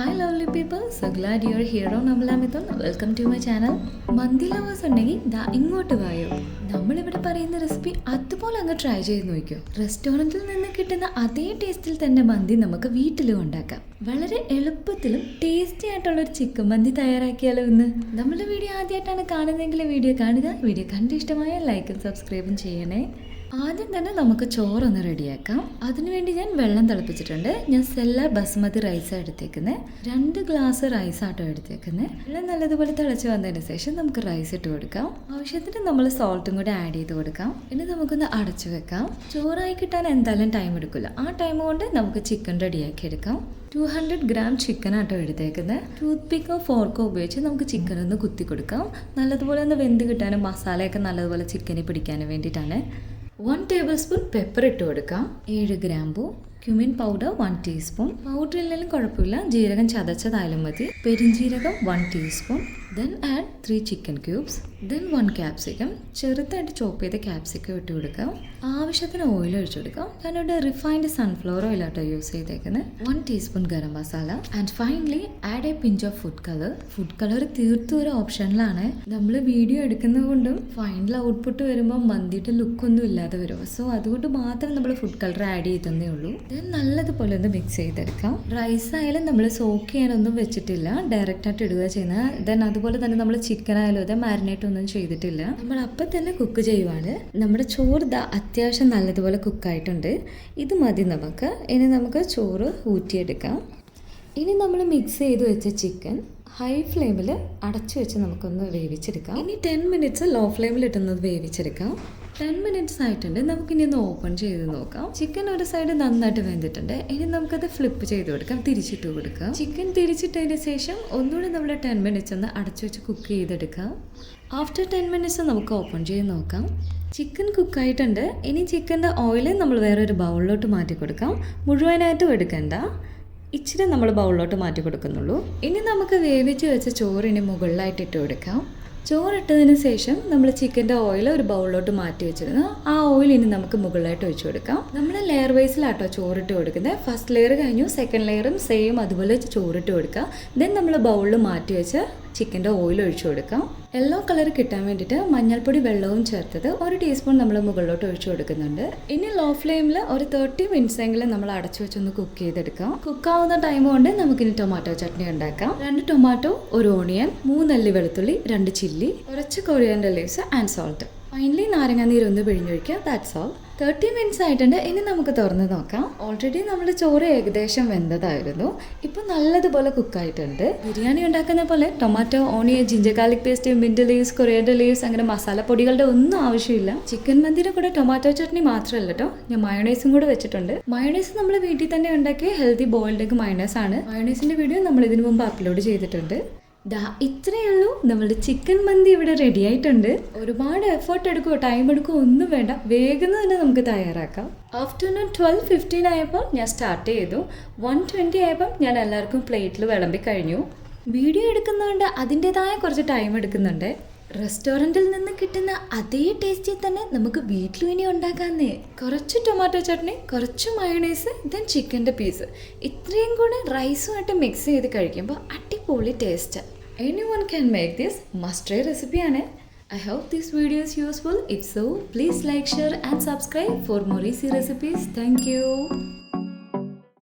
Hi lovely people, so glad you're here on Amlamithon. Welcome to my channel. Mandi lovers ഉണ്ടെങ്കിൽ ദാ ഇങ്ങോട്ട് വായോ. നമ്മളിവിടെ പറയുന്ന റെസിപ്പി അതുപോലെ അങ്ങ് ട്രൈ ചെയ്ത് നോക്കിയോ. റെസ്റ്റോറൻറ്റിൽ നിന്ന് കിട്ടുന്ന അതേ ടേസ്റ്റിൽ തന്നെ മന്തി നമുക്ക് വീട്ടിലും ഉണ്ടാക്കാം. വളരെ എളുപ്പത്തിലും ടേസ്റ്റി ആയിട്ടുള്ളൊരു ചിക്കൻ മന്തി തയ്യാറാക്കിയാലോ ഇന്ന്. നമ്മുടെ വീഡിയോ ആദ്യമായിട്ടാണ് കാണുന്നതെങ്കിൽ വീഡിയോ കാണുക. വീഡിയോ കണ്ട് ഇഷ്ടമായ ലൈക്കും സബ്സ്ക്രൈബും ചെയ്യണേ. ആദ്യം തന്നെ നമുക്ക് ചോറൊന്ന് റെഡിയാക്കാം. അതിനുവേണ്ടി ഞാൻ വെള്ളം തിളപ്പിച്ചിട്ടുണ്ട്. ഞാൻ സെല്ലാർ ബസ്മതി റൈസ് എടുത്തേക്കുന്നത്. 2 ഗ്ലാസ് റൈസ് ആട്ടോ എടുത്തേക്കുന്നത്. വെള്ളം നല്ലതുപോലെ തിളച്ച് വന്നതിന് ശേഷം നമുക്ക് റൈസ് ഇട്ട് കൊടുക്കാം. ആവശ്യത്തിന് നമ്മൾ സോൾട്ടും കൂടെ ആഡ് ചെയ്ത് കൊടുക്കാം. ഇനി നമുക്കൊന്ന് അടച്ചു വെക്കാം. ചോറായി കിട്ടാൻ എന്തായാലും ടൈം എടുക്കില്ല. ആ ടൈം കൊണ്ട് നമുക്ക് ചിക്കൻ റെഡിയാക്കി എടുക്കാം. 200 ഗ്രാം ചിക്കൻ ആട്ടോ എടുത്തേക്കുന്നത്. ടൂത്ത് പിക്കോ ഫോർക്കോ ഉപയോഗിച്ച് നമുക്ക് ചിക്കൻ ഒന്ന് കുത്തി കൊടുക്കാം. നല്ലതുപോലെ ഒന്ന് വെന്ത് കിട്ടാനും മസാലയൊക്കെ നല്ലതുപോലെ ചിക്കനിൽ പിടിക്കാനും വേണ്ടിയിട്ടാണ്. 1 ടേബിൾ സ്പൂൺ പെപ്പർ ഇട്ട് കൊടുക്കാം. 7 ഗ്രാമ്പൂ, ക്യുമിൻ പൗഡർ 1 ടീസ്പൂൺ. പൗഡർ ഇല്ലെങ്കിലും കുഴപ്പമില്ല, ജീരകം ചതച്ചതായാലും മതി. പെരിഞ്ജീരകം 1 teaspoon. Then add 3 chicken cubes. Then 1 capsicum, ചെറുതായിട്ട് ചോപ്പ് ചെയ്ത ക്യാപ്സിക്കം ഇട്ട് കൊടുക്കാം. ആവശ്യത്തിന് ഓയിൽ ഒഴിച്ചു കൊടുക്കാം. ഞാനിവിടെ റിഫൈൻഡ് സൺഫ്ലവർ ഓയിലാട്ടോ യൂസ് ചെയ്തേക്കുന്നത്. 1 teaspoon garam masala. And finally add A pinch of food colour. Food colour തീർത്തും ഒരു ഓപ്ഷനിലാണ്. നമ്മൾ വീഡിയോ എടുക്കുന്നത് കൊണ്ടും ഫൈനൽ ഔട്ട്പുട്ട് വരുമ്പോൾ മന്തിയുടെ ലുക്കൊന്നും ഇല്ലാതെ വരും. സോ അതുകൊണ്ട് മാത്രം നമ്മൾ ഫുഡ് കളർ ആഡ് ചെയ്തേ ഉള്ളൂ. ദെൻ നല്ലതുപോലെ ഒന്ന് മിക്സ് ചെയ്തെടുക്കാം. റൈസ് ആയാലും നമ്മൾ സോക്ക് ചെയ്യാനൊന്നും വെച്ചിട്ടില്ല, ഡയറക്റ്റ് ആയിട്ട് ഇടുക ചെയ്യുന്നത്. ദെൻ അതുപോലെ തന്നെ നമ്മൾ ചിക്കൻ ആയാലും അതെ മാരിനേറ്റ് ഒന്നും ചെയ്തിട്ടില്ല. നമ്മൾ അപ്പം തന്നെ കുക്ക് ചെയ്യുവാണ്. നമ്മുടെ ചോറ് അത്യാവശ്യം നല്ലതുപോലെ കുക്കായിട്ടുണ്ട്. ഇത് മതി നമുക്ക്. ഇനി നമുക്ക് ചോറ് ഊറ്റിയെടുക്കാം. ഇനി നമ്മൾ മിക്സ് ചെയ്ത് വെച്ച ചിക്കൻ ഹൈ ഫ്ലെയിമിൽ അടച്ചു വെച്ച് നമുക്കൊന്ന് വേവിച്ചെടുക്കാം. ഇനി 10 മിനിറ്റ്സ് ലോ ഫ്ലെയിമിൽ ഇട്ടുന്നത് വേവിച്ചെടുക്കാം. 10 മിനിറ്റ്സ് ആയിട്ടുണ്ട്. നമുക്കിനി ഒന്ന് ഓപ്പൺ ചെയ്ത് നോക്കാം. ചിക്കൻ ഒരു സൈഡ് നന്നായിട്ട് വെന്തിട്ടുണ്ട്. ഇനി നമുക്കത് ഫ്ലിപ്പ് ചെയ്ത് കൊടുക്കാം, തിരിച്ചിട്ട് കൊടുക്കാം. ചിക്കൻ തിരിച്ചിട്ടതിന് ശേഷം ഒന്നുകൂടി നമ്മൾ 10 മിനിറ്റ്സ് ഒന്ന് അടച്ചു വെച്ച് കുക്ക് ചെയ്തെടുക്കാം. ആഫ്റ്റർ 10 മിനിറ്റ്സ് നമുക്ക് ഓപ്പൺ ചെയ്ത് നോക്കാം. ചിക്കൻ കുക്കായിട്ടുണ്ട്. ഇനി ചിക്കൻ്റെ ഓയിൽ നമ്മൾ വേറൊരു ബൗളിലോട്ട് മാറ്റി കൊടുക്കാം. മുഴുവനായിട്ടും എടുക്കണ്ട, ഇച്ചിരി നമ്മൾ ബൗളിലോട്ട് മാറ്റി കൊടുക്കുന്നുള്ളൂ. ഇനി നമുക്ക് വേവിച്ച് വെച്ച ചോറിന് മുകളിലായിട്ട് ഇട്ട് കൊടുക്കാം. ചോറിട്ടതിന് ശേഷം നമ്മൾ ചിക്കൻ്റെ ഓയിൽ ഒരു ബൗളിലോട്ട് മാറ്റി വെച്ചിരുന്നു. ആ ഓയിൽ ഇനി നമുക്ക് മുകളിലായിട്ട് ഒഴിച്ചു കൊടുക്കാം. നമ്മൾ ലെയർ വൈസിലാട്ടോ ചോറിട്ട് കൊടുക്കുന്നത്. ഫസ്റ്റ് ലെയർ കഴിഞ്ഞു, സെക്കൻഡ് ലെയറും സെയിം അതുപോലെ ചോറിട്ട് കൊടുക്കുക. ദെൻ നമ്മൾ ബൗളിൽ മാറ്റി വെച്ച് ചിക്കൻ്റെ ഓയിൽ ഒഴിച്ചു കൊടുക്കാം. യെല്ലോ കളർ കിട്ടാൻ വേണ്ടിയിട്ട് മഞ്ഞൾപ്പൊടി വെള്ളവും ചേർത്തത് 1 ടീസ്പൂൺ നമ്മൾ മുകളിലോട്ട് ഒഴിച്ചു കൊടുക്കുന്നുണ്ട്. ഇനി ലോ ഫ്ലെയിമിൽ ഒരു 30 മിനിറ്റ്സ് എങ്കിലും നമ്മൾ അടച്ചു വെച്ചൊന്ന് കുക്ക് ചെയ്തെടുക്കാം. കുക്കാവുന്ന ടൈം കൊണ്ട് നമുക്കിനി ടൊമാറ്റോ ചട്നി ഉണ്ടാക്കാം. 2 ടൊമാറ്റോ, 1 ഓണിയൻ, 3 അല്ലി വെളുത്തുള്ളി, 2 ചില്ലി, കുറച്ച് coriander leaves and salt. Finally നാരങ്ങാനീരൊന്ന് പിഴിഞ്ഞൊഴിക്കുക. That's all. 30 മിനിറ്റ്സ് ആയിട്ടുണ്ട്. ഇനി നമുക്ക് തുറന്ന് നോക്കാം. ഓൾറെഡി നമ്മുടെ ചോറ് ഏകദേശം വെന്തതായിരുന്നു. ഇപ്പോൾ നല്ലതുപോലെ കുക്കായിട്ടുണ്ട്. ബിരിയാണി ഉണ്ടാക്കുന്ന പോലെ tomato, onion, ginger garlic paste, mint leaves, coriander leaves അങ്ങനെ മസാലപ്പൊടികളുടെ ഒന്നും ആവശ്യമില്ല. ചിക്കൻ മന്തിയുടെ കൂടെ ടൊമാറ്റോ ചട്നി മാത്രമല്ല കേട്ടോ, ഞാൻ മയോണൈസും കൂടെ വെച്ചിട്ടുണ്ട്. മയോണൈസ് നമ്മൾ വീട്ടിൽ തന്നെ ഉണ്ടാക്കിയ ഹെൽത്തി ബോയിൽഡ് എഗ് മയോണൈസ് ആണ്. മയോണൈസിന്റെ വീഡിയോ നമ്മൾ ഇതിനു മുമ്പ് അപ്ലോഡ് ചെയ്തിട്ടുണ്ട്. ഇത്രയേ ഉള്ളൂ, നമ്മളുടെ ചിക്കൻ മന്തി ഇവിടെ റെഡി ആയിട്ടുണ്ട്. ഒരുപാട് എഫേർട്ട് എടുക്കുമോ ടൈം എടുക്കുമോ ഒന്നും വേണ്ട, വേഗം തന്നെ നമുക്ക് തയ്യാറാക്കാം. ആഫ്റ്റർനൂൺ 12:15 ആയപ്പോൾ ഞാൻ സ്റ്റാർട്ട് ചെയ്തു. 1:20 ആയപ്പോൾ ഞാൻ എല്ലാവർക്കും പ്ലേറ്റിൽ വിളമ്പി കഴിഞ്ഞു. വീഡിയോ എടുക്കുന്നതുകൊണ്ട് അതിൻ്റെതായ കുറച്ച് ടൈം എടുക്കുന്നുണ്ട്. റെസ്റ്റോറൻറ്റിൽ നിന്ന് കിട്ടുന്ന അതേ ടേസ്റ്റിൽ തന്നെ നമുക്ക് വീട്ടിലും ഇനി ഉണ്ടാക്കാന്നേ. കുറച്ച് ടൊമാറ്റോ ചട്നി, കുറച്ച് മയോണൈസ്, ദെൻ ചിക്കൻ്റെ പീസ്, ഇത്രയും കൂടെ റൈസുമായിട്ട് മിക്സ് ചെയ്ത് കഴിക്കുമ്പോൾ അടിപൊളി taste. Anyone can make this must try റെസിപ്പിയാണ്. I hope this video is useful. If so, please like, share and subscribe for more easy recipes. Thank you.